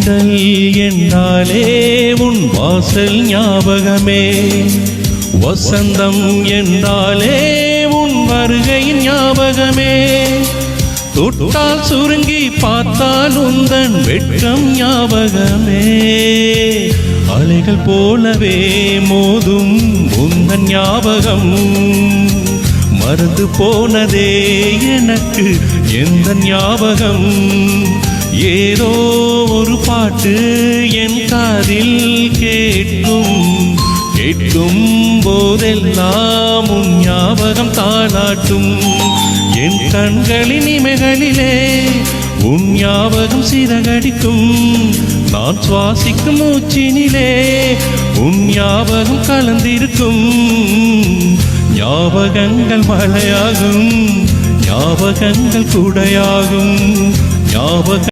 ஊஞ்சல் என்றாலே உன் வாசல் ஞாபகமே, வசந்தம் என்றாலே உன் வருகையின் ஞாபகமே, தொட்டால் சுருங்கி பார்த்தால் உந்தன் வெட்கம் ஞாபகமே, அலைகள் போலவே மோதும் உந்தன் ஞாபகம், மறந்து போனதே எனக்கு எந்த ஞாபகம், ஏதோ ஒரு பாட்டு என் காதில் கேட்கும், கேட்கும் போதெல்லாம் உன் ஞாபகம் தாளாட்டும், என் கண்களின் இமைகளிலே உன் ஞாபகம் சிறகடிக்கும், நான் சுவாசிக்கும் மூச்சினிலே உன் ஞாபகம் கலந்திருக்கும், ஞாபகங்கள் மழையாகும், ஞாபகங்கள் குடையாகும், ஞாபக